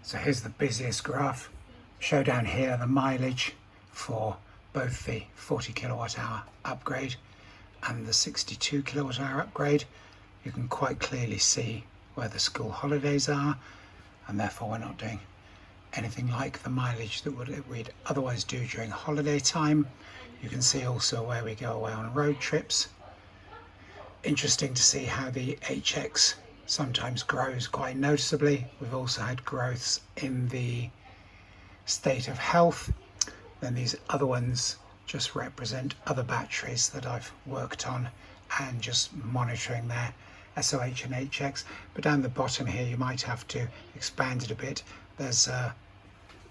So here's the busiest graph. Show down here the mileage for both the 40 kilowatt hour upgrade and the 62 kilowatt hour upgrade. You can quite clearly see where the school holidays are, and therefore we're not doing anything like the mileage that we'd otherwise do during holiday time. You can see also where we go away on road trips. Interesting to see how the HX sometimes grows quite noticeably. We've also had growths in the state of health. Then these other ones just represent other batteries that I've worked on and just monitoring their SOH and HX. But down the bottom here you might have to expand it a bit. There's a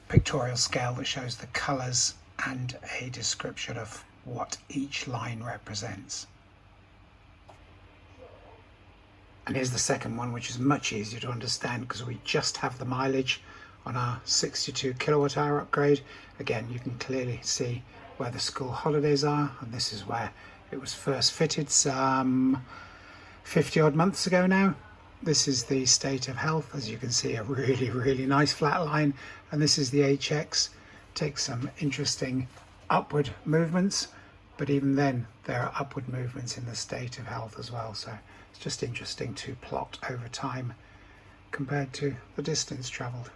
pictorial scale that shows the colours and a description of what each line represents. And here's the second one, which is much easier to understand because we just have the mileage on our 62 kilowatt hour upgrade. Again, you can clearly see where the school holidays are, and this is where it was first fitted some 50 odd months ago now. This is the state of health. As you can see, a really nice flat line, and this is the HX. Takes some interesting upward movements, but even then there are upward movements in the state of health as well. So it's just interesting to plot over time compared to the distance travelled.